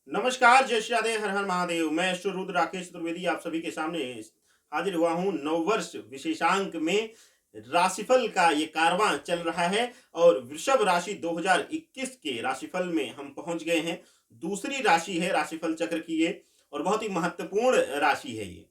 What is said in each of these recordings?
नमस्कार, जय श्री राधे, हर हर महादेव। मैं अश्व रुद्र राकेश चतुर्वेदी आप सभी के सामने हाजिर हुआ हूँ। नववर्ष विशेषांक में राशिफल का ये कारवां चल रहा है और वृषभ राशि 2021 के राशिफल में हम पहुंच गए हैं। दूसरी राशि है राशिफल चक्र की ये, और बहुत ही महत्वपूर्ण राशि है ये।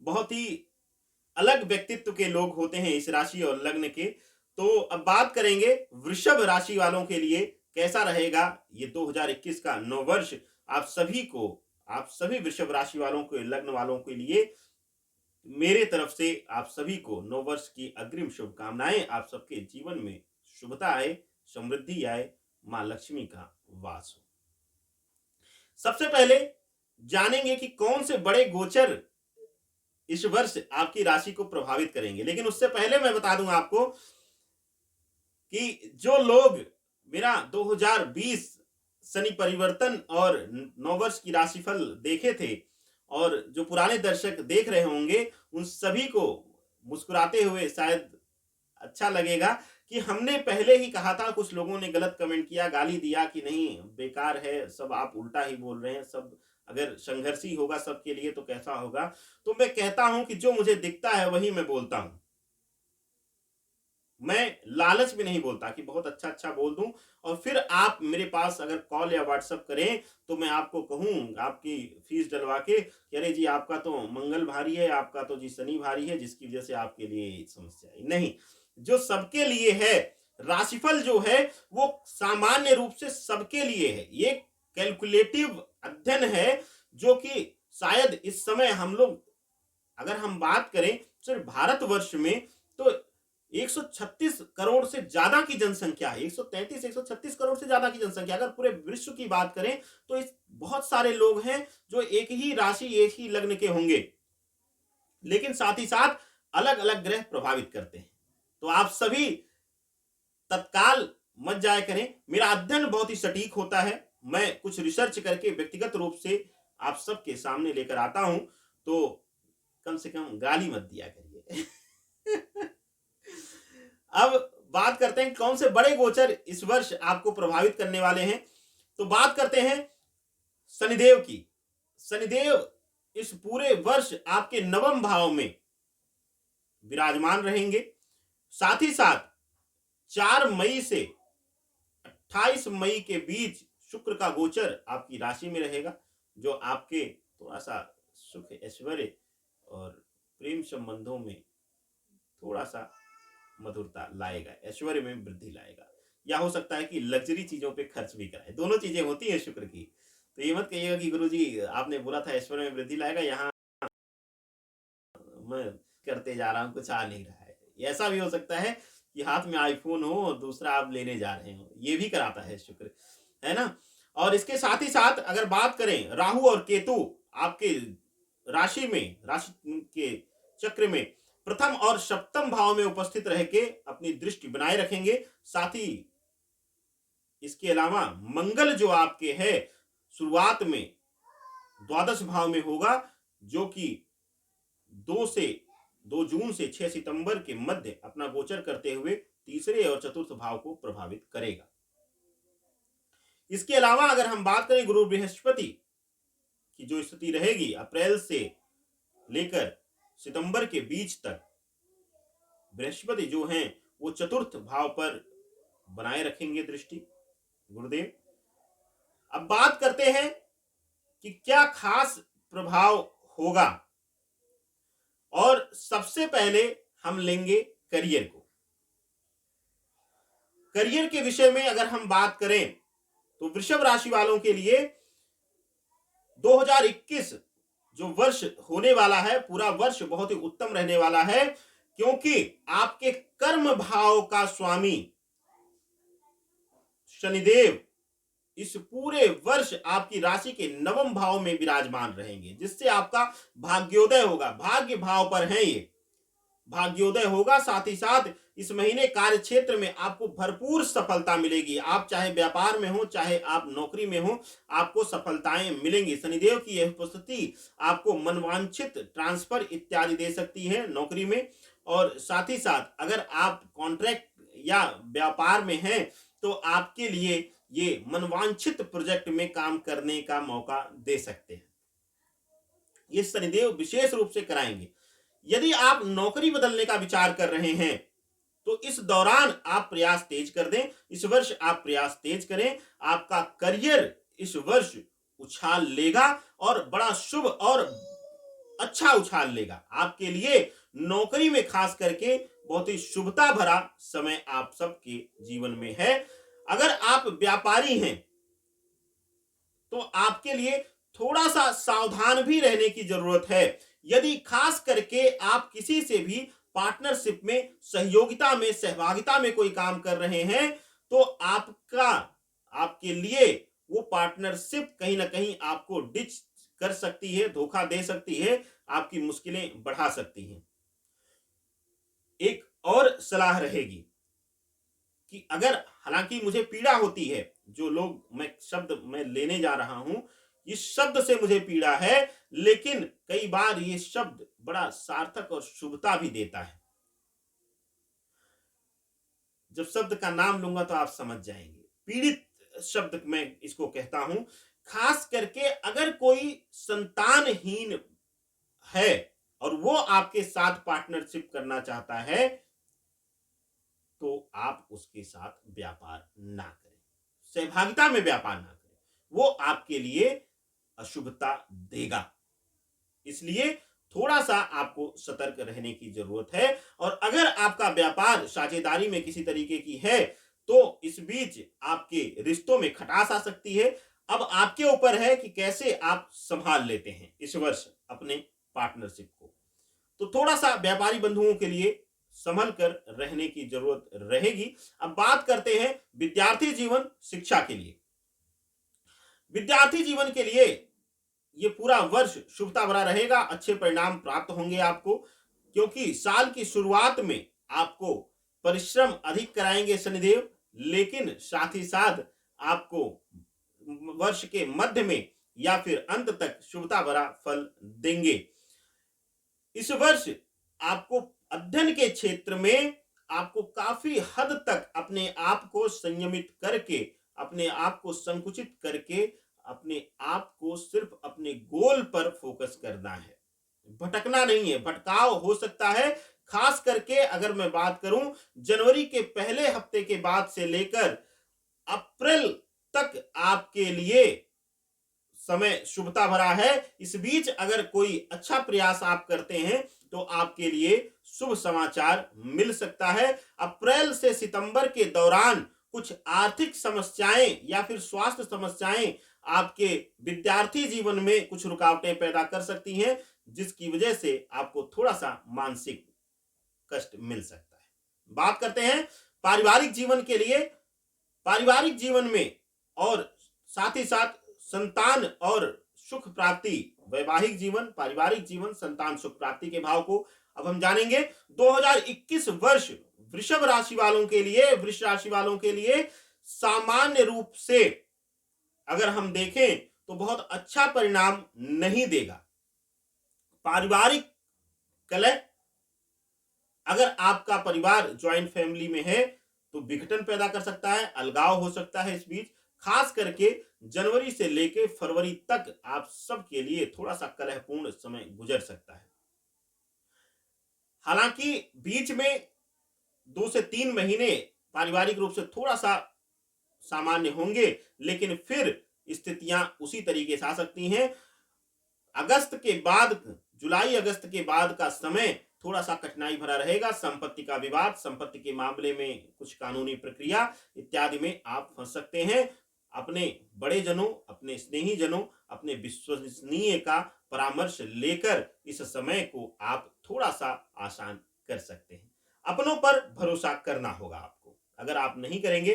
बहुत ही अलग व्यक्तित्व के लोग होते हैं इस राशि और लग्न के। तो अब बात करेंगे वृषभ राशि वालों के लिए कैसा रहेगा ये 2021 का नव वर्ष। आप सभी वृषभ राशि वालों के लग्न वालों के लिए मेरे तरफ से आप सभी को नव वर्ष की अग्रिम शुभकामनाएं। आप सबके जीवन में शुभता आए, समृद्धि आए, मां लक्ष्मी का वास हो। सबसे पहले जानेंगे कि कौन से बड़े गोचर इस वर्ष आपकी राशि को प्रभावित करेंगे। लेकिन उससे पहले मैं बता दूं आपको कि जो लोग मेरा 2020 शनि परिवर्तन और नववर्ष की राशिफल देखे थे और जो पुराने दर्शक देख रहे होंगे, उन सभी को मुस्कुराते हुए शायद अच्छा लगेगा कि हमने पहले ही कहा था। कुछ लोगों ने गलत कमेंट किया, गाली दिया कि नहीं बेकार है, सब आप उल्टा ही बोल रहे हैं, सब अगर संघर्षी होगा सबके लिए तो कैसा होगा। तो मैं कहता हूं कि जो मुझे दिखता है वही मैं बोलता हूं। मैं लालच में नहीं बोलता कि बहुत अच्छा अच्छा बोल दूं और फिर आप मेरे पास अगर कॉल या व्हाट्सएप करें तो मैं आपको कहूं आपकी फीस डलवा के कि अरे जी आपका तो मंगल भारी है, आपका तो जी शनि भारी है, जिसकी वजह से आपके लिए समस्या है। नहीं, जो सबके लिए है, राशिफल जो है वो सामान्य रूप से सबके लिए है। ये कैलकुलेटिव अध्ययन है जो कि शायद इस समय हम लोग, अगर हम बात करें सिर्फ भारतवर्ष में, तो 136 करोड़ से ज्यादा की जनसंख्या है। 133 136 करोड़ से ज्यादा की जनसंख्या। अगर पूरे विश्व की बात करें तो इस बहुत सारे लोग हैं जो एक ही राशि एक ही लग्न के होंगे, लेकिन साथ ही साथ अलग अलग ग्रह प्रभावित करते हैं। तो आप सभी तत्काल मत जाया करें। मेरा अध्ययन बहुत ही सटीक होता है। मैं कुछ रिसर्च करके व्यक्तिगत रूप से आप सबके सामने लेकर आता हूं, तो कम से कम गाली मत दिया करिए। अब बात करते हैं कौन से बड़े गोचर इस वर्ष आपको प्रभावित करने वाले हैं। तो बात करते हैं शनिदेव की। शनिदेव इस पूरे वर्ष आपके नवम भाव में विराजमान रहेंगे। साथ ही साथ 4 मई से 28 मई के बीच शुक्र का गोचर आपकी राशि में रहेगा, जो आपके थोड़ा सा सुख, ऐश्वर्य और प्रेम संबंधों में थोड़ा सा मधुरता लाएगा, ऐश्वर्य में वृद्धि लाएगा, या हो सकता है कि लग्जरी चीजों पे खर्च भी कराए। दोनों चीजें होती हैं शुक्र की। तो ये मत कहिएगा कि गुरुजी आपने बोला था ऐश्वर्य में वृद्धि लाएगा, यहाँ मैं करते जा रहा हूं, कुछ आ नहीं रहा है। ऐसा भी हो सकता है कि हाथ में आईफोन हो और दूसरा आप लेने जा रहे हो, ये भी कराता है शुक्र, है ना। और इसके साथ ही साथ अगर बात करें राहु और केतु आपके राशि में, राशि के चक्र में प्रथम और सप्तम भाव में उपस्थित रह के अपनी दृष्टि बनाए रखेंगे। साथ ही इसके अलावा मंगल जो आपके है शुरुआत में द्वादश भाव में होगा, जो कि 2 जून से 6 सितंबर के मध्य अपना गोचर करते हुए तीसरे और चतुर्थ भाव को प्रभावित करेगा। इसके अलावा अगर हम बात करें गुरु बृहस्पति की जो स्थिति रहेगी अप्रैल से लेकर सितंबर के बीच तक, बृहस्पति जो हैं वो चतुर्थ भाव पर बनाए रखेंगे दृष्टि गुरुदेव। अब बात करते हैं कि क्या खास प्रभाव होगा, और सबसे पहले हम लेंगे करियर को। करियर के विषय में अगर हम बात करें तो वृषभ राशि वालों के लिए 2021 जो वर्ष होने वाला है, पूरा वर्ष बहुत ही उत्तम रहने वाला है, क्योंकि आपके कर्म भाव का स्वामी शनिदेव इस पूरे वर्ष आपकी राशि के नवम भाव में विराजमान रहेंगे, जिससे आपका भाग्योदय होगा। भाग्य भाव पर है ये, भाग्योदय होगा। साथ ही साथ इस महीने कार्य क्षेत्र में आपको भरपूर सफलता मिलेगी। आप चाहे व्यापार में हो, चाहे आप नौकरी में हो, आपको सफलताएं मिलेंगी। शनिदेव की यह उपस्थिति आपको मनवांछित ट्रांसफर इत्यादि दे सकती है नौकरी में। और साथ ही साथ अगर आप कॉन्ट्रैक्ट या व्यापार में हैं तो आपके लिए ये मनवांछित प्रोजेक्ट में काम करने का मौका दे सकते हैं। ये शनिदेव विशेष रूप से कराएंगे। यदि आप नौकरी बदलने का विचार कर रहे हैं तो इस दौरान आप प्रयास तेज कर दें। इस वर्ष आप प्रयास तेज करें, आपका करियर इस वर्ष उछाल लेगा और बड़ा शुभ और अच्छा उछाल लेगा। आपके लिए नौकरी में खास करके बहुत ही शुभता भरा समय आप सबके जीवन में है। अगर आप व्यापारी हैं तो आपके लिए थोड़ा सा सावधान भी रहने की जरूरत है। यदि खास करके आप किसी से भी पार्टनरशिप में, सहयोगिता में, सहभागिता में कोई काम कर रहे हैं तो आपके लिए वो पार्टनरशिप कहीं ना कहीं आपको डिच कर सकती है, धोखा दे सकती है, आपकी मुश्किलें बढ़ा सकती हैं। एक और सलाह रहेगी कि अगर, हालांकि मुझे पीड़ा होती है, जो लोग मैं शब्द मैं लेने जा रहा हूं, इस शब्द से मुझे पीड़ा है, लेकिन कई बार ये शब्द बड़ा सार्थक और शुभता भी देता है। जब शब्द का नाम लूंगा तो आप समझ जाएंगे। पीड़ित शब्द मैं इसको कहता हूं। खास करके अगर कोई संतानहीन है और वो आपके साथ पार्टनरशिप करना चाहता है तो आप उसके साथ व्यापार ना करें, सहभागिता में व्यापार ना करें, वो आपके लिए अशुभता देगा। इसलिए थोड़ा सा आपको सतर्क रहने की जरूरत है। और अगर आपका व्यापार साझेदारी में किसी तरीके की है तो इस बीच आपके रिश्तों में खटास आ सकती है। अब आपके ऊपर है कि कैसे आप संभाल लेते हैं इस वर्ष अपने पार्टनरशिप को। तो थोड़ा सा व्यापारी बंधुओं के लिए संभल कर रहने की जरूरत रहेगी। अब बात करते हैं विद्यार्थी जीवन, शिक्षा के लिए। विद्यार्थी जीवन के लिए ये पूरा वर्ष शुभता भरा रहेगा, अच्छे परिणाम प्राप्त होंगे आपको, क्योंकि साल की शुरुआत में आपको परिश्रम अधिक कराएंगे शनिदेव, लेकिन साथ ही साथ आपको वर्ष के मध्य में या फिर अंत तक शुभता भरा फल देंगे। इस वर्ष आपको अध्ययन के क्षेत्र में आपको काफी हद तक अपने आप को संयमित करके, अपने आप को संकुचित करके, अपने आप को सिर्फ अपने गोल पर फोकस करना है, भटकना नहीं है। भटकाव हो सकता है, खास करके अगर मैं बात करूं जनवरी के पहले हफ्ते के बाद से लेकर अप्रैल तक आपके लिए समय शुभता भरा है। इस बीच अगर कोई अच्छा प्रयास आप करते हैं तो आपके लिए शुभ समाचार मिल सकता है। अप्रैल से सितंबर के दौरान कुछ आर्थिक समस्याएं या फिर स्वास्थ्य समस्याएं आपके विद्यार्थी जीवन में कुछ रुकावटें पैदा कर सकती हैं, जिसकी वजह से आपको थोड़ा सा मानसिक कष्ट मिल सकता है। बात करते हैं पारिवारिक जीवन के लिए। पारिवारिक जीवन में और साथ ही साथ संतान और सुख प्राप्ति, वैवाहिक जीवन, पारिवारिक जीवन, संतान सुख प्राप्ति के भाव को अब हम जानेंगे। 2021 वर्ष वृषभ राशि वालों के लिए, वृष राशि वालों के लिए सामान्य रूप से अगर हम देखें तो बहुत अच्छा परिणाम नहीं देगा। पारिवारिक कलह, अगर आपका परिवार ज्वाइंट फैमिली में है तो विघटन पैदा कर सकता है, अलगाव हो सकता है। इस बीच खास करके जनवरी से लेकर फरवरी तक आप सबके लिए थोड़ा सा कलहपूर्ण समय गुजर सकता है। हालांकि बीच में 2 से 3 महीने पारिवारिक रूप से थोड़ा सा सामान्य होंगे, लेकिन फिर स्थितियां उसी तरीके से आ सकती हैं। अगस्त के बाद, जुलाई अगस्त के बाद का समय थोड़ा सा कठिनाई भरा रहेगा। संपत्ति का विवाद, संपत्ति के मामले में कुछ कानूनी प्रक्रिया इत्यादि में आप फंस सकते हैं। अपने बड़े जनों, अपने स्नेही जनों, अपने विश्वसनीय का परामर्श लेकर इस समय को आप थोड़ा सा आसान कर सकते हैं। अपनों पर भरोसा करना होगा आपको। अगर आप नहीं करेंगे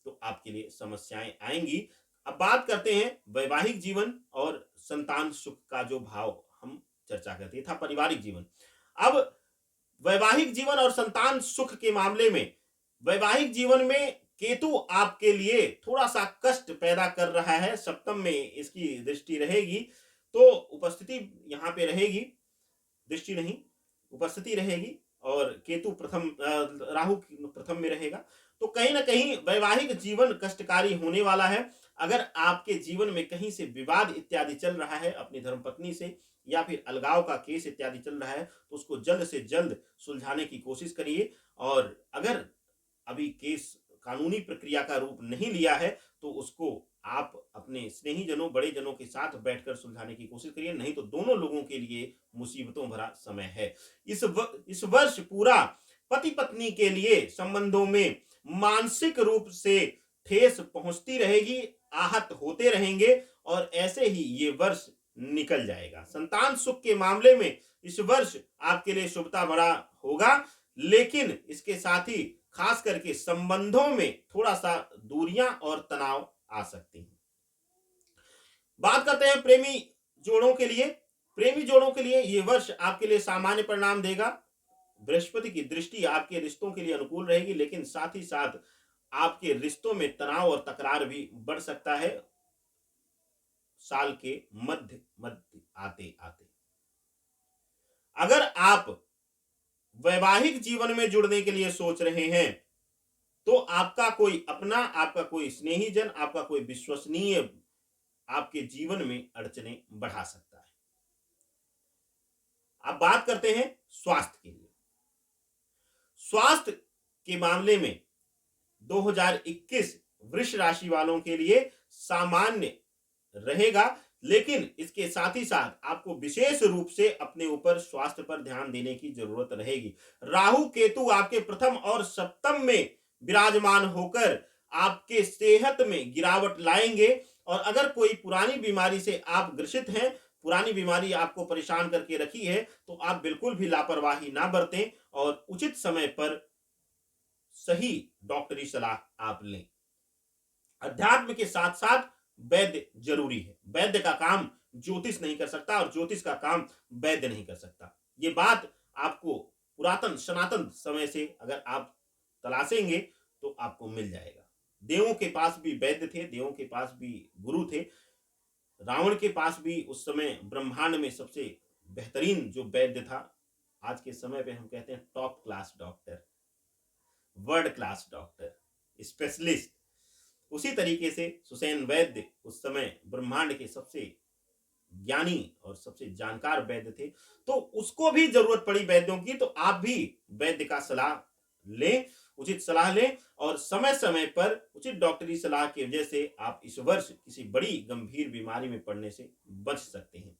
तो आपके लिए समस्याएं आएंगी। अब बात करते हैं वैवाहिक जीवन और संतान सुख का जो भाव हम चर्चा करते था, पारिवारिक जीवन। अब वैवाहिक जीवन और संतान सुख के मामले में, वैवाहिक जीवन में केतु आपके लिए थोड़ा सा कष्ट पैदा कर रहा है। सप्तम में इसकी दृष्टि रहेगी तो उपस्थिति यहां पे रहेगी, दृष्टि नहीं, उपस्थिति रहेगी। और केतु प्रथम, राहु प्रथम में रहेगा तो कहीं ना कहीं वैवाहिक जीवन कष्टकारी होने वाला है। अगर आपके जीवन में कहीं से विवाद इत्यादि चल रहा है अपनी धर्मपत्नी से, या फिर अलगाव का केस इत्यादि चल रहा है, तो उसको जल्द से जल्द सुलझाने की कोशिश करिए। और अगर अभी केस कानूनी प्रक्रिया का रूप नहीं लिया है, तो उसको आप अपने स्नेही जनों, बड़े जनों के साथ बैठकर सुलझाने की कोशिश करिए, नहीं तो दोनों लोगों के लिए मुसीबतों भरा समय है। इस वर्ष पूरा पति पत्नी के लिए संबंधों में मानसिक रूप से ठेस पहुंचती रहेगी, आहत होते रहेंगे, और ऐसे ही ये वर्ष निकल जाएगा। संतान सुख के मामले में इस वर्ष आपके लिए शुभता भरा होगा, लेकिन इसके साथ ही खास करके संबंधों में थोड़ा सा दूरियां और तनाव आ सकती हैं। बात करते हैं प्रेमी जोड़ों के लिए। प्रेमी जोड़ों के लिए ये वर्ष आपके लिए सामान्य परिणाम देगा। बृहस्पति की दृष्टि आपके रिश्तों के लिए अनुकूल रहेगी, लेकिन साथ ही साथ आपके रिश्तों में तनाव और तकरार भी बढ़ सकता है साल के मध्य मध्य आते आते। अगर आप वैवाहिक जीवन में जुड़ने के लिए सोच रहे हैं, तो आपका कोई अपना, आपका कोई स्नेही जन, आपका कोई विश्वसनीय आपके जीवन में अड़चने बढ़ा सकता है। अब बात करते हैं स्वास्थ्य के लिए। स्वास्थ्य के मामले में 2021 वृष राशि वालों के लिए सामान्य रहेगा, लेकिन इसके साथ ही साथ आपको विशेष रूप से अपने ऊपर स्वास्थ्य पर ध्यान देने की जरूरत रहेगी। राहु केतु आपके प्रथम और सप्तम में विराजमान होकर आपके सेहत में गिरावट लाएंगे, और अगर कोई पुरानी बीमारी से आप ग्रसित हैं, पुरानी बीमारी आपको परेशान करके रखी है, तो आप बिल्कुल भी लापरवाही ना बरतें और उचित समय पर सही डॉक्टरी सलाह आप लें। अध्यात्म के साथ साथ वैद्य जरूरी है। वैद्य का काम ज्योतिष नहीं कर सकता, और ज्योतिष का काम वैद्य नहीं कर सकता। ये बात आपको पुरातन सनातन समय से अगर आप तलाशेंगे तो आपको मिल जाएगा। देवों के पास भी वैद्य थे, देवों के पास भी गुरु थे। रावण के पास भी उस समय ब्रह्मांड में सबसे बेहतरीन जो वैद्य था, आज के समय पे हम कहते हैं top class doctor, world class doctor, specialist, उसी तरीके से सुसैन वैद्य उस समय ब्रह्मांड के सबसे ज्ञानी और सबसे जानकार वैद्य थे। तो उसको भी जरूरत पड़ी वैद्यों की, तो आप भी वैद्य का सलाह लें, उचित सलाह लें, और समय समय पर उचित डॉक्टरी सलाह की वजह से आप इस वर्ष किसी बड़ी गंभीर बीमारी में पड़ने से बच सकते हैं।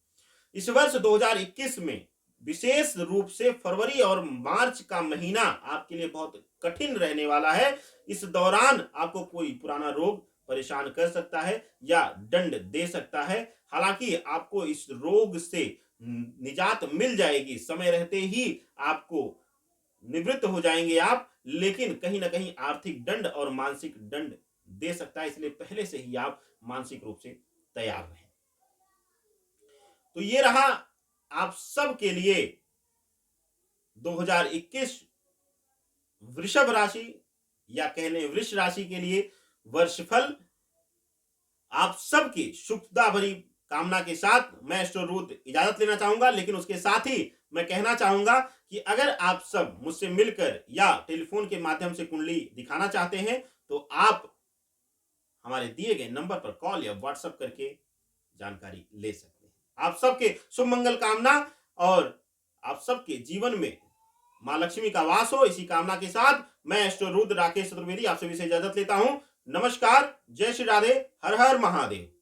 इस वर्ष 2021 में विशेष रूप से फरवरी और मार्च का महीना आपके लिए बहुत कठिन रहने वाला है। इस दौरान आपको कोई पुराना रोग परेशान कर सकता है या दंड दे सकता है। हालांकि आपको इस रोग से निजात मिल जाएगी, समय रहते ही आपको निवृत्त हो जाएंगे आप, लेकिन कहीं ना कहीं आर्थिक दंड और मानसिक दंड दे सकता है, इसलिए पहले से ही आप मानसिक रूप से तैयार रहें। तो ये रहा आप सब के लिए 2021 वृषभ राशि या कह लें वृष राशि के लिए वर्षफल। आप सबकी शुभता भरी कामना के साथ मैं एस्ट्रो रुद्र इजाजत लेना चाहूंगा, लेकिन उसके साथ ही मैं कहना चाहूंगा कि अगर आप सब मुझसे मिलकर या टेलीफोन के माध्यम से कुंडली दिखाना चाहते हैं, तो आप हमारे दिए गए नंबर पर कॉल या व्हाट्सएप करके जानकारी ले सकते हैं। आप सबके शुभ मंगल कामना, और आप सबके जीवन में मां लक्ष्मी का वास हो, इसी कामना के साथ मैं एस्ट्रो रुद्र राकेश चतुर्वेदी आप सभी से इजाजत लेता हूं। नमस्कार, जय श्री राधे, हर हर महादेव।